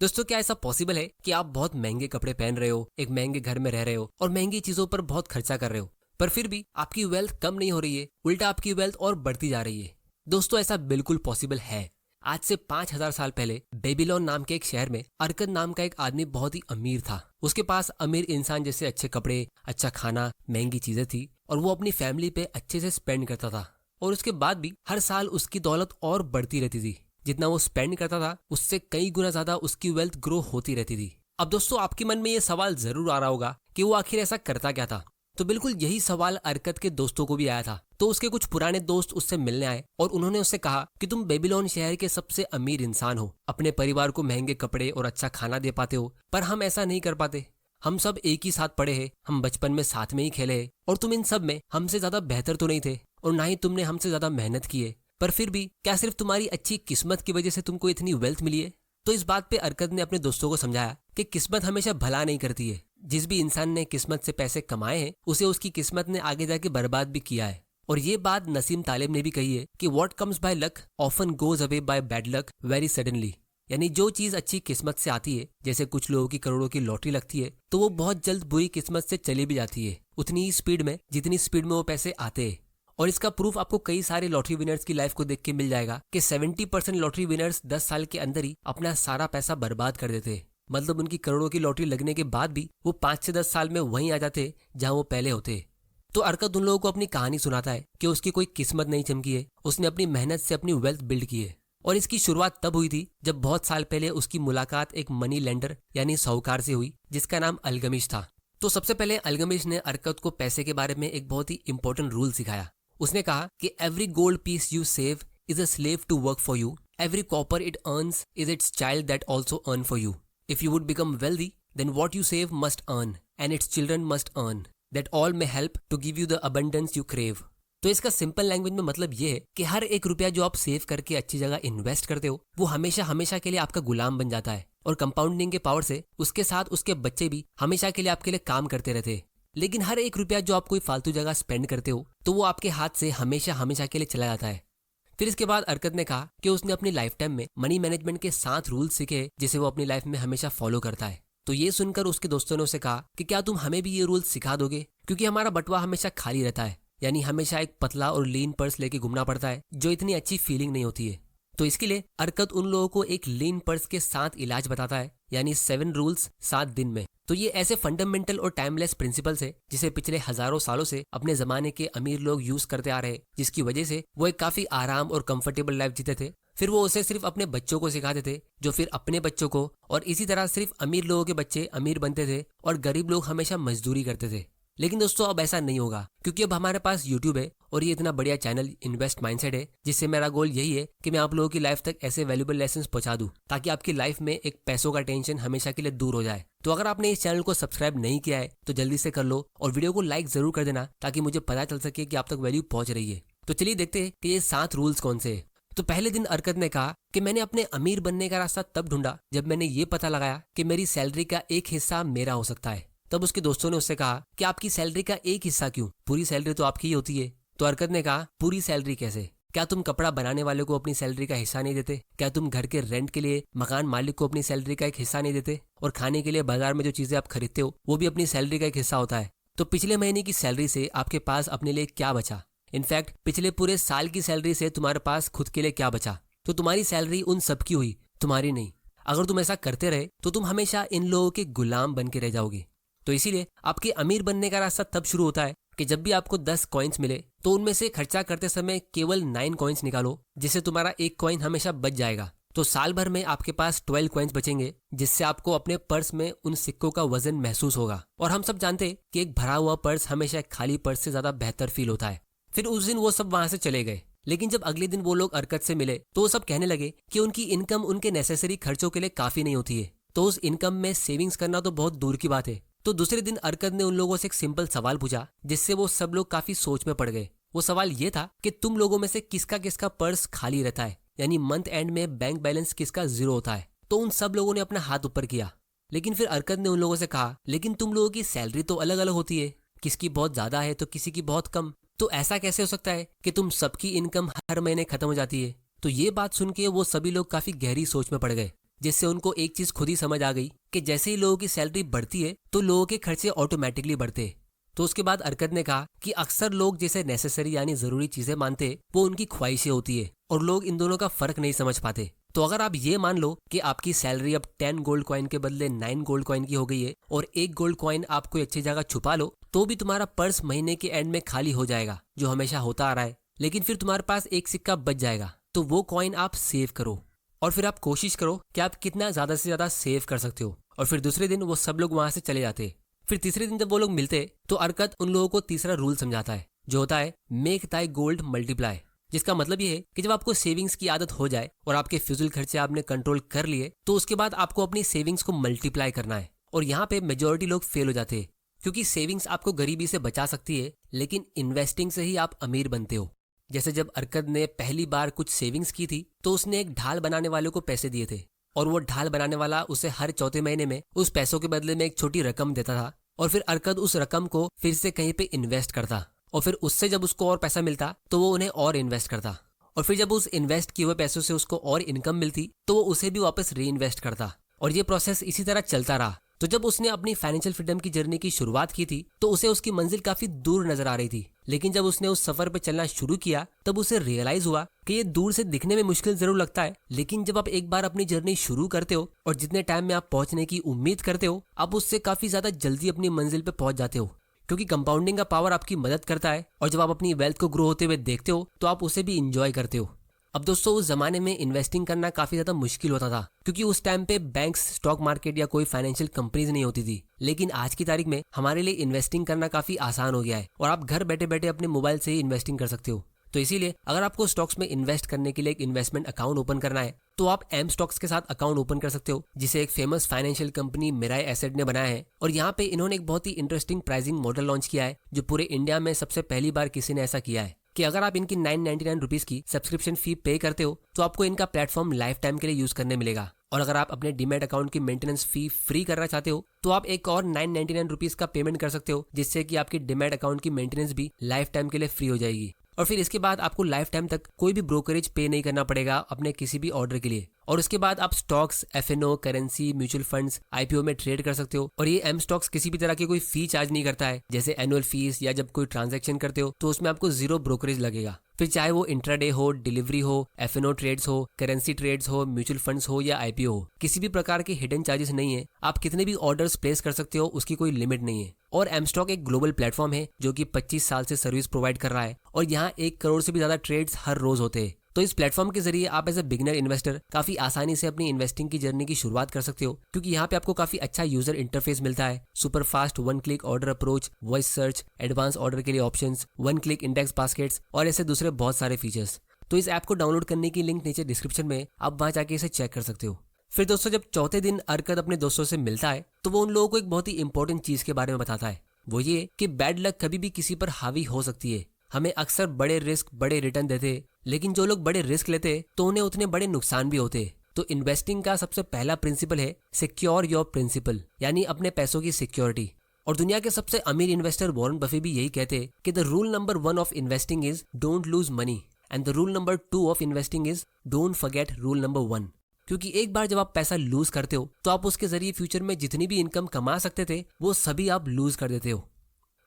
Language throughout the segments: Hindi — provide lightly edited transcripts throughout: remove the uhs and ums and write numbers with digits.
दोस्तों, क्या ऐसा पॉसिबल है कि आप बहुत महंगे कपड़े पहन रहे हो, एक महंगे घर में रह रहे हो और महंगी चीजों पर बहुत खर्चा कर रहे हो, पर फिर भी आपकी वेल्थ कम नहीं हो रही है, उल्टा आपकी वेल्थ और बढ़ती जा रही है? दोस्तों, ऐसा बिल्कुल पॉसिबल है। आज से 5000 साल पहले बेबीलोन नाम के एक शहर में अरकद नाम का एक आदमी बहुत ही अमीर था। उसके पास अमीर इंसान जैसे अच्छे कपड़े, अच्छा खाना, महंगी चीजें थी और वो अपनी फैमिली पे अच्छे से स्पेंड करता था। और उसके बाद भी हर साल उसकी दौलत और बढ़ती रहती थी। जितना वो स्पेंड करता था उससे कई गुना ज्यादा उसकी वेल्थ ग्रो होती रहती थी। अब दोस्तों, आपके मन में ये सवाल जरूर आ रहा होगा कि वो आखिर ऐसा करता क्या था। तो बिल्कुल यही सवाल अरकद के दोस्तों को भी आया था। तो उसके कुछ पुराने दोस्त उससे मिलने आए और उन्होंने उससे कहा कि तुम बेबीलोन शहर के सबसे अमीर इंसान हो, अपने परिवार को महंगे कपड़े और अच्छा खाना दे पाते हो, पर हम ऐसा नहीं कर पाते। हम सब एक ही साथ पढ़े हैं, हम बचपन में साथ में ही खेले हैं और तुम इन सब में हमसे ज्यादा बेहतर तो नहीं थे और ना ही तुमने हमसे ज्यादा मेहनत की है, पर फिर भी क्या सिर्फ तुम्हारी अच्छी किस्मत की वजह से तुमको इतनी वेल्थ मिली है? तो इस बात पे अरकद ने अपने दोस्तों को समझाया कि किस्मत हमेशा भला नहीं करती है। जिस भी इंसान ने किस्मत से पैसे कमाए हैं उसे उसकी किस्मत ने आगे जाके बर्बाद भी किया है। और ये बात नसीम तालिब ने भी कही है कि what comes by luck often goes away by bad luck very suddenly. यानी जो चीज अच्छी किस्मत से आती है, जैसे कुछ लोगों की करोड़ों की लॉटरी लगती है, तो वो बहुत जल्द बुरी किस्मत से चली भी जाती है, उतनी ही स्पीड में जितनी स्पीड में वो पैसे आते हैं। और इसका प्रूफ आपको कई सारे लॉटरी विनर्स की लाइफ को देख के मिल जाएगा कि 70% लॉटरी विनर्स 10 साल के अंदर ही अपना सारा पैसा बर्बाद कर देते हैं। मतलब उनकी करोड़ों की लॉटरी लगने के बाद भी वो 5 से 10 साल में वहीं आ जाते जहां वो पहले होते। तो अरकद उन लोगों को अपनी कहानी सुनाता है कि उसकी कोई किस्मत नहीं चमकी है, उसने अपनी मेहनत से अपनी वेल्थ बिल्ड की है। और इसकी शुरुआत तब हुई थी जब बहुत साल पहले उसकी मुलाकात एक मनी लेंडर यानी साहूकार से हुई जिसका नाम अलगमिश था। तो सबसे पहले अलगमिश ने अरकद को पैसे के बारे में एक बहुत ही इंपॉर्टेंट रूल सिखाया। उसने कहा कि every gold piece you save is a slave to work for you, every copper it earns is its child that also earn for you. If you would become wealthy then what you save must earn and its children must earn, that all may help to give you the abundance you crave. तो इसका सिंपल लैंग्वेज में मतलब ये है कि हर एक रुपया जो आप सेव करके अच्छी जगह इन्वेस्ट करते हो वो हमेशा हमेशा के लिए आपका गुलाम बन जाता है। और कंपाउंडिंग के पावर से उसके साथ उसके बच्चे भी हमेशा के लिए आपके लिए काम करते रहते हैं। लेकिन हर एक रुपया जो आप कोई फालतू जगह स्पेंड करते हो तो वो आपके हाथ से हमेशा हमेशा के लिए चला जाता है। फिर इसके बाद अरकद ने कहा कि उसने अपनी लाइफ टाइम में मनी मैनेजमेंट के 7 रूल्स सीखे जिसे वो अपनी लाइफ में हमेशा फॉलो करता है। तो ये सुनकर उसके दोस्तों ने उसे कहा कि क्या तुम हमें भी ये रूल्स सिखा दोगे, क्योंकि हमारा बटुआ हमेशा खाली रहता है, यानी हमेशा एक पतला और लीन पर्स लेके घूमना पड़ता है जो इतनी अच्छी फीलिंग नहीं होती है। तो इसके लिए अरकद उन लोगों को एक लीन पर्स के 7 इलाज बताता है, यानी 7 रूल्स 7 दिन में। तो ये ऐसे फंडामेंटल और टाइमलेस प्रिंसिपल्स है जिसे पिछले हजारों सालों से अपने जमाने के अमीर लोग यूज करते आ रहे हैं, जिसकी वजह से वो एक काफी आराम और कंफर्टेबल लाइफ जीते थे। फिर वो उसे सिर्फ अपने बच्चों को सिखाते थे जो फिर अपने बच्चों को, और इसी तरह सिर्फ अमीर लोगों के बच्चे अमीर बनते थे और गरीब लोग हमेशा मजदूरी करते थे। लेकिन दोस्तों, अब ऐसा नहीं होगा, क्योंकि अब हमारे पास यूट्यूब है और ये इतना बढ़िया चैनल इन्वेस्ट माइंडसेट है, जिससे मेरा गोल यही है कि मैं आप लोगों की लाइफ तक ऐसे वैल्यूबल लेसन्स पहुंचा दूं ताकि आपकी लाइफ में एक पैसों का टेंशन हमेशा के लिए दूर हो जाए। तो अगर आपने इस चैनल को सब्सक्राइब नहीं किया है तो जल्दी से कर लो और वीडियो को लाइक जरूर कर देना ताकि मुझे पता चल सके कि आप तक वैल्यू पहुंच रही है। तो चलिए देखते हैं कि ये 7 रूल्स कौन से है। तो पहले दिन अरकद ने कहा कि मैंने अपने अमीर बनने का रास्ता तब ढूंढा जब मैंने ये पता लगाया कि मेरी सैलरी का एक हिस्सा मेरा हो सकता है। तब उसके दोस्तों ने उससे कहा कि आपकी सैलरी का एक हिस्सा क्यों, पूरी सैलरी तो आपकी ही होती है। तो अरकद ने कहा, पूरी सैलरी कैसे? क्या तुम कपड़ा बनाने वाले को अपनी सैलरी का हिस्सा नहीं देते? क्या तुम घर के रेंट के लिए मकान मालिक को अपनी सैलरी का एक हिस्सा नहीं देते? और खाने के लिए बाजार में जो चीजें आप खरीदते हो वो भी अपनी सैलरी का एक हिस्सा होता है। तो पिछले महीने की सैलरी से आपके पास अपने लिए क्या बचा? इनफैक्ट पिछले पूरे साल की सैलरी से तुम्हारे पास खुद के लिए क्या बचा? तो तुम्हारी सैलरी उन सबकी हुई, तुम्हारी नहीं। अगर तुम ऐसा करते रहे तो तुम हमेशा इन लोगों के गुलाम बन के रह जाओगे। तो इसीलिए आपके अमीर बनने का रास्ता तब शुरू होता है कि जब भी आपको 10 कॉइन्स मिले तो उनमें से खर्चा करते समय केवल 9 कॉइन्स निकालो, जिससे तुम्हारा एक कॉइन हमेशा बच जाएगा। तो साल भर में आपके पास 12 कॉइन्स बचेंगे, जिससे आपको अपने पर्स में उन सिक्कों का वजन महसूस होगा। और हम सब जानते हैं कि एक भरा हुआ पर्स हमेशा एक खाली पर्स से ज्यादा बेहतर फील होता है। फिर उस दिन वो सब वहां से चले गए, लेकिन जब अगले दिन वो लोग अरकद से मिले तो वो सब कहने लगे कि उनकी इनकम उनके नेसेसरी खर्चों के लिए काफी नहीं होती है, तो उस इनकम में सेविंग्स करना तो बहुत दूर की बात है। तो दूसरे दिन अरकद ने उन लोगों से एक सिंपल सवाल पूछा, जिससे वो सब लोग काफी सोच में पड़ गए। वो सवाल ये था कि तुम लोगों में से किसका किसका पर्स खाली रहता है, यानी मंथ एंड में बैंक बैलेंस किसका 0 होता है। तो उन सब लोगों ने अपना हाथ ऊपर किया। लेकिन फिर अरकद ने उन लोगों से कहा, लेकिन तुम लोगों की सैलरी तो अलग अलग होती है, किसकी बहुत ज्यादा है तो किसी की बहुत कम। तो ऐसा कैसे हो सकता है कि तुम सबकी इनकम हर महीने खत्म हो जाती है? तो ये बात सुन के वो सभी लोग काफी गहरी सोच में पड़ गए, जिससे उनको एक चीज खुद ही समझ आ गई कि जैसे ही लोगों की सैलरी बढ़ती है तो लोगों के खर्चे ऑटोमेटिकली बढ़ते हैं। तो उसके बाद अरकत ने कहा कि अक्सर लोग जैसे नेसेसरी यानी जरूरी चीजें मानते वो उनकी ख्वाहिशें होती है और लोग इन दोनों का फर्क नहीं समझ पाते। तो अगर आप ये मान लो कि आपकी सैलरी अब 10 गोल्ड कॉइन के बदले 9 गोल्ड कॉइन की हो गई है और 1 गोल्ड कॉइन आप कोई अच्छी जगह छुपा लो, तो भी तुम्हारा पर्स महीने के एंड में खाली हो जाएगा, जो हमेशा होता आ रहा है। लेकिन फिर तुम्हारे पास एक सिक्का बच जाएगा, तो वो कॉइन आप सेव करो और फिर आप कोशिश करो कि आप कितना ज्यादा से ज्यादा सेव कर सकते हो। और फिर दूसरे दिन वो सब लोग वहां से चले जाते। फिर तीसरे दिन जब वो लोग मिलते तो अरकत उन लोगों को तीसरा रूल समझाता है, जो होता है मेक ताई गोल्ड मल्टीप्लाई, जिसका मतलब ये है कि जब आपको सेविंग्स की आदत हो जाए और आपके फिजूल खर्चे आपने कंट्रोल कर लिए, तो उसके बाद आपको अपनी सेविंग्स को मल्टीप्लाई करना है। और यहाँ पे मेजोरिटी लोग फेल हो जाते हैं, क्योंकि सेविंग्स आपको गरीबी से बचा सकती है, लेकिन इन्वेस्टिंग से ही आप अमीर बनते हो। जैसे जब अरकत ने पहली बार कुछ सेविंग्स की थी तो उसने एक ढाल बनाने वाले को पैसे दिए थे और वो ढाल बनाने वाला उसे हर चौथे महीने में उस पैसों के बदले में एक छोटी रकम देता था और फिर अरकत उस रकम को फिर से कहीं पे इन्वेस्ट करता और फिर उससे जब उसको और पैसा मिलता तो वो उन्हें और इन्वेस्ट करता और फिर जब उस इन्वेस्ट किए हुए पैसों से उसको और इनकम मिलती तो वो उसे भी वापस री इन्वेस्ट करता और ये प्रोसेस इसी तरह चलता रहा। तो जब उसने अपनी फाइनेंशियल फ्रीडम की जर्नी की शुरुआत की थी तो उसे उसकी मंजिल काफी दूर नजर आ रही थी, लेकिन जब उसने उस सफर पे चलना शुरू किया तब उसे रियलाइज हुआ कि ये दूर से दिखने में मुश्किल जरूर लगता है, लेकिन जब आप एक बार अपनी जर्नी शुरू करते हो और जितने टाइम में आप पहुंचने की उम्मीद करते हो, आप उससे काफी ज्यादा जल्दी अपनी मंजिल पे पहुंच जाते हो, क्योंकि कंपाउंडिंग का पावर आपकी मदद करता है और जब आप अपनी वेल्थ को ग्रो होते हुए देखते हो तो आप उसे भी इंजॉय करते हो। अब दोस्तों, उस जमाने में इन्वेस्टिंग करना काफी ज्यादा मुश्किल होता था, क्योंकि उस टाइम पे बैंक्स, स्टॉक मार्केट या कोई फाइनेंशियल कंपनीज नहीं होती थी। लेकिन आज की तारीख में हमारे लिए इन्वेस्टिंग करना काफी आसान हो गया है और आप घर बैठे बैठे अपने मोबाइल से ही इन्वेस्टिंग कर सकते हो। तो इसीलिए अगर आपको स्टॉक्स में इन्वेस्ट करने के लिए एक इन्वेस्टमेंट अकाउंट ओपन करना है तो आप एम स्टॉक्स के साथ अकाउंट ओपन कर सकते हो, जिसे एक famous financial company Mirae Asset ने बनाया है। और यहाँ पे इन्होंने एक बहुत ही इंटरेस्टिंग प्राइसिंग मॉडल लॉन्च किया है, जो पूरे इंडिया में सबसे पहली बार किसी ने ऐसा किया है कि अगर आप इनकी 999 रुपीज की सब्सक्रिप्शन फी पे करते हो तो आपको इनका प्लेटफॉर्म लाइफ टाइम के लिए यूज करने मिलेगा। और अगर आप अपने डीमैट अकाउंट की मेंटेनेंस फी फ्री करना चाहते हो तो आप एक और 999 रुपीज का पेमेंट कर सकते हो, जिससे कि आपकी डीमैट अकाउंट की मेंटेनेंस भी लाइफ टाइम के लिए फ्री हो जाएगी। और फिर इसके बाद आपको लाइफ टाइम तक कोई भी ब्रोकरेज पे नहीं करना पड़ेगा अपने किसी भी ऑर्डर के लिए। और उसके बाद आप stocks, FnO, currency, mutual funds, IPO में ट्रेड कर सकते हो। और ये एम स्टॉक्स किसी भी तरह की कोई फी चार्ज नहीं करता है, जैसे एनुअल फीस, या जब कोई ट्रांजैक्शन करते हो तो उसमें आपको 0 ब्रोकरेज लगेगा। फिर चाहे वो इंट्राडे हो, डिलीवरी हो, एफएनओ ट्रेड्स हो, करेंसी ट्रेड्स हो, म्यूचुअल फंड्स हो या आईपीओ हो, किसी भी प्रकार के हिडन चार्जेस नहीं है। आप कितने भी ऑर्डर्स प्लेस कर सकते हो, उसकी कोई लिमिट नहीं है। और एमस्टॉक एक ग्लोबल प्लेटफॉर्म है जो कि 25 साल से सर्विस प्रोवाइड कर रहा है और यहाँ 1 करोड़ से भी ज्यादा ट्रेड्स हर रोज होते हैं। तो इस प्लेटफॉर्म के जरिए आप एज ए बिगिनर इन्वेस्टर काफी आसानी से अपनी इन्वेस्टिंग की जर्नी की शुरुआत कर सकते हो, क्योंकि यहाँ पे आपको काफी अच्छा यूजर इंटरफेस मिलता है, super fast 1 click order approach, voice search, advance order के लिए ऑप्शंस, 1 क्लिक इंडेक्स बास्केट्स और ऐसे दूसरे बहुत सारे फीचर्स। तो इस ऐप को डाउनलोड करने की लिंक नीचे डिस्क्रिप्शन में, आप वहां जाके इसे चेक कर सकते हो। फिर दोस्तों, जब चौथे दिन अरकत अपने दोस्तों से मिलता है तो वो उन लोगों को एक बहुत ही इंपॉर्टेंट चीज के बारे में बताता है। वो ये कि बैड लक कभी भी किसी पर हावी हो सकती है। हमें अक्सर बड़े रिस्क बड़े रिटर्न देते, लेकिन जो लोग बड़े रिस्क लेते तो उन्हें उतने बड़े नुकसान भी होते। तो इन्वेस्टिंग का सबसे पहला प्रिंसिपल है सिक्योर योर प्रिंसिपल, यानी अपने पैसों की सिक्योरिटी। और दुनिया के सबसे अमीर इन्वेस्टर वॉरेन बफेट भी यही कहते कि the rule number 1 of investing is don't lose money and the rule number 2 of investing is don't forget rule number 1। क्योंकि एक बार जब आप पैसा लूज करते हो तो आप उसके जरिए फ्यूचर में जितनी भी इनकम कमा सकते थे वो सभी आप लूज कर देते हो।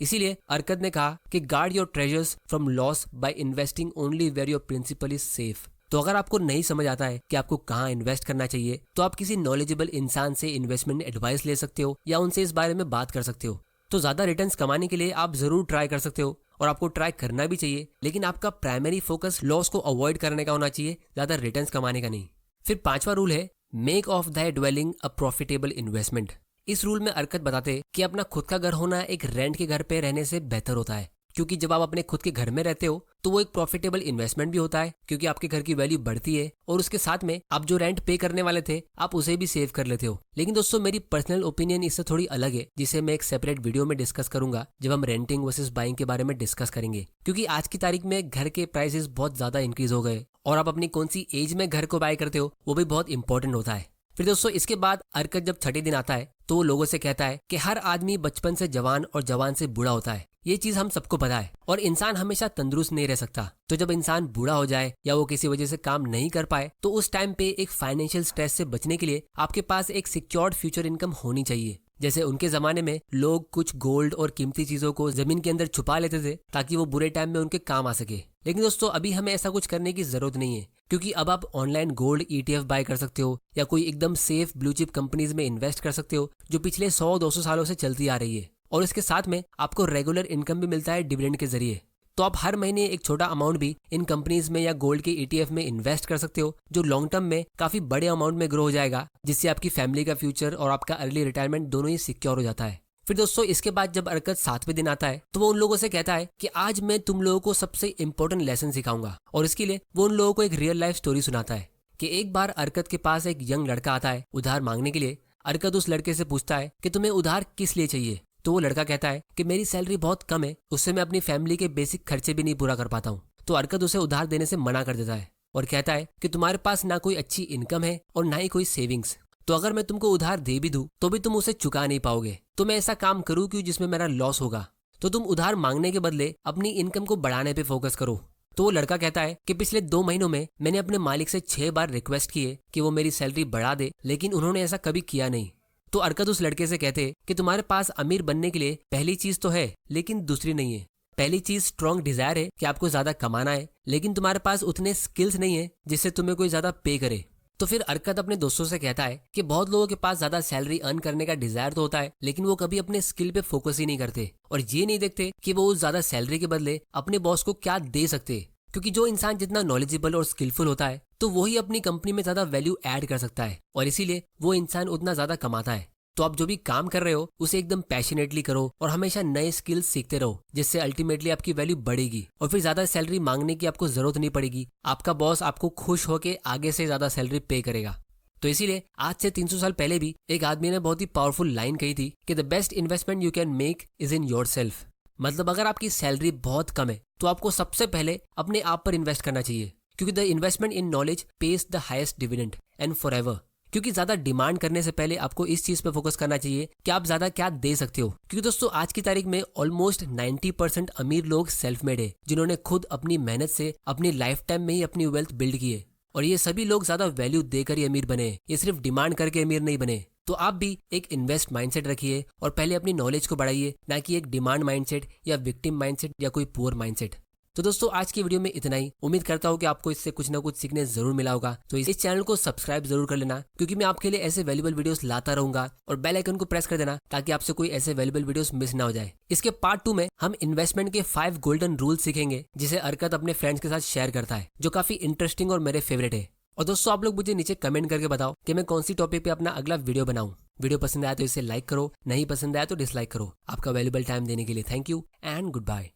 इसीलिए अरकत ने कहा कि guard your treasures from loss by investing only where your principal is safe. तो अगर आपको नहीं समझ आता है कि आपको कहाँ इन्वेस्ट करना चाहिए तो आप किसी नॉलेजेबल इंसान से इन्वेस्टमेंट एडवाइस ले सकते हो या उनसे इस बारे में बात कर सकते हो। तो ज्यादा रिटर्न्स कमाने के लिए आप जरूर ट्राई कर सकते हो और आपको ट्राई करना भी चाहिए, लेकिन आपका प्राइमरी फोकस लॉस को अवॉइड करने का होना चाहिए, ज्यादा रिटर्न्स कमाने का नहीं। फिर 5वां रूल है make of the dwelling a profitable investment. इस रूल में अरकत बताते कि अपना खुद का घर होना एक रेंट के घर पे रहने से बेहतर होता है, क्योंकि जब आप अपने खुद के घर में रहते हो तो वो एक प्रॉफिटेबल इन्वेस्टमेंट भी होता है, क्योंकि आपके घर की वैल्यू बढ़ती है और उसके साथ में आप जो रेंट पे करने वाले थे आप उसे भी सेव कर लेते हो। लेकिन दोस्तों, मेरी पर्सनल ओपिनियन इससे थोड़ी अलग है, जिसे मैं एक सेपरेट वीडियो में डिस्कस करूंगा जब हम रेंटिंग वर्सेस बाइंग के बारे में डिस्कस करेंगे। क्योंकि आज की तारीख में घर के प्राइसेस बहुत ज्यादा इंक्रीज हो गए और आप अपनी कौन सी एज में घर को बाय करते हो वो भी बहुत इंपॉर्टेंट होता है। फिर दोस्तों, इसके बाद अरकत जब छठे दिन आता है तो वो लोगों से कहता है कि हर आदमी बचपन से जवान और जवान से बूढ़ा होता है, ये चीज हम सबको पता है। और इंसान हमेशा तंदुरुस्त नहीं रह सकता, तो जब इंसान बूढ़ा हो जाए या वो किसी वजह से काम नहीं कर पाए तो उस टाइम पे एक फाइनेंशियल स्ट्रेस से बचने के लिए आपके पास एक सिक्योर्ड फ्यूचर इनकम होनी चाहिए। जैसे उनके जमाने में लोग कुछ गोल्ड और कीमती चीजों को जमीन के अंदर छुपा लेते थे ताकि वो बुरे टाइम में उनके काम आ सके। लेकिन दोस्तों अभी हमें ऐसा कुछ करने की जरूरत नहीं है, क्योंकि अब आप ऑनलाइन गोल्ड ETF बाय कर सकते हो या कोई एकदम सेफ ब्लू चिप कंपनीज में इन्वेस्ट कर सकते हो जो पिछले 100-200 सालों से चलती आ रही है। और इसके साथ में आपको रेगुलर इनकम भी मिलता है डिविडेंड के जरिए। तो आप हर महीने एक छोटा अमाउंट भी इन कंपनीज में या गोल्ड के ETF में इन्वेस्ट कर सकते हो, जो लॉन्ग टर्म में काफी बड़े अमाउंट में ग्रो हो जाएगा, जिससे आपकी फैमिली का फ्यूचर और आपका अर्ली रिटायरमेंट दोनों ही सिक्योर हो जाता है। फिर दोस्तों इसके बाद जब अरकत 7वें दिन आता है तो वो उन लोगों से कहता है कि आज मैं तुम लोगों को सबसे इंपॉर्टेंट लेसन सिखाऊंगा। और इसके लिए वो उन लोगों को एक रियल लाइफ स्टोरी सुनाता है कि एक बार अरकत के पास एक यंग लड़का आता है उधार मांगने के लिए। अरकत उस लड़के से पूछता है कि तुम्हें उधार किस लिए चाहिए। तो वो लड़का कहता है कि मेरी सैलरी बहुत कम है, उससे मैं अपनी फैमिली के बेसिक खर्चे भी नहीं पूरा कर पाता हूँ। तो अरकत उसे उधार देने से मना कर देता है और कहता है कि तुम्हारे पास ना कोई अच्छी इनकम है और ना ही कोई सेविंग्स, तो अगर मैं तुमको उधार दे भी दूं तो भी तुम उसे चुका नहीं पाओगे। तो मैं ऐसा काम करूँ क्यों जिसमें मेरा लॉस होगा। तो तुम उधार मांगने के बदले अपनी इनकम को बढ़ाने पे फोकस करो। तो वो लड़का कहता है कि पिछले 2 महीनों में मैंने अपने मालिक से 6 बार रिक्वेस्ट की है कि वो मेरी सैलरी बढ़ा दे, लेकिन उन्होंने ऐसा कभी किया नहीं। तो अरकत उस लड़के से कहते कि तुम्हारे पास अमीर बनने के लिए पहली चीज तो है लेकिन दूसरी नहीं है। पहली चीज स्ट्रॉन्ग डिजायर है कि आपको ज्यादा कमाना है, लेकिन तुम्हारे पास उतने स्किल्स नहीं है जिससे तुम्हें कोई ज्यादा पे करे। तो फिर अरकत अपने दोस्तों से कहता है कि बहुत लोगों के पास ज्यादा सैलरी अर्न करने का डिजायर तो होता है, लेकिन वो कभी अपने स्किल पे फोकस ही नहीं करते और ये नहीं देखते कि वो उस ज्यादा सैलरी के बदले अपने बॉस को क्या दे सकते। क्योंकि जो इंसान जितना नॉलेजेबल और स्किलफुल होता है तो वही अपनी कंपनी में ज्यादा वैल्यू ऐड कर सकता है और इसीलिए वो इंसान उतना ज्यादा कमाता है। तो आप जो भी काम कर रहे हो उसे एकदम पैशनेटली करो और हमेशा नए स्किल्स सीखते रहो, जिससे अल्टीमेटली आपकी वैल्यू बढ़ेगी और फिर ज्यादा सैलरी मांगने की आपको जरूरत नहीं पड़ेगी। आपका बॉस आपको खुश होकर आगे से ज्यादा सैलरी पे करेगा। तो इसीलिए आज से 300 साल पहले भी एक आदमी ने बहुत ही पावरफुल लाइन कही थी कि the best investment you can make is in yourself. मतलब अगर आपकी सैलरी बहुत कम है तो आपको सबसे पहले अपने आप पर इन्वेस्ट करना चाहिए, क्योंकि the investment in knowledge page the highest dividend and forever. क्योंकि ज्यादा डिमांड करने से पहले आपको इस चीज पे फोकस करना चाहिए कि आप ज्यादा क्या दे सकते हो। क्योंकि दोस्तों आज की तारीख में ऑलमोस्ट 90% अमीर लोग सेल्फ मेड है, जिन्होंने खुद अपनी मेहनत से अपनी लाइफ टाइम में ही अपनी वेल्थ बिल्ड की है। और ये सभी लोग ज्यादा वैल्यू देकर ही अमीर बने, ये सिर्फ डिमांड करके अमीर नहीं बने। तो आप भी एक इन्वेस्ट माइंडसेट रखिए और पहले अपनी नॉलेज को बढ़ाइए, ना कि एक डिमांड माइंडसेट या विक्टिम माइंडसेट या कोई पुअर माइंडसेट। तो दोस्तों आज की वीडियो में इतना ही। उम्मीद करता हूँ कि आपको इससे कुछ ना कुछ सीखने जरूर मिला होगा। तो इस चैनल को सब्सक्राइब जरूर कर लेना, क्योंकि मैं आपके लिए ऐसे वैल्यूबल वीडियोस लाता रहूंगा। और बेल आइकन को प्रेस कर देना ताकि आपसे कोई ऐसे वैल्यूबल वीडियोस मिस ना हो जाए। इसके पार्ट 2 में हम इन्वेस्टमेंट के 5 गोल्डन रूल सीखेंगे, जिसे अरकत अपने फ्रेंड्स के साथ शेयर करता है, जो काफी इंटरेस्टिंग और मेरे फेवरेट है। और दोस्तों आप लोग मुझे नीचे कमेंट करके बताओ कि मैं कौन सी टॉपिक पे अपना अगला वीडियो बनाऊं। वीडियो पसंद आया तो इसे लाइक करो, नहीं पसंद आया तो डिसलाइक करो। आपका वैल्यूबल टाइम देने के लिए thank you and good bye.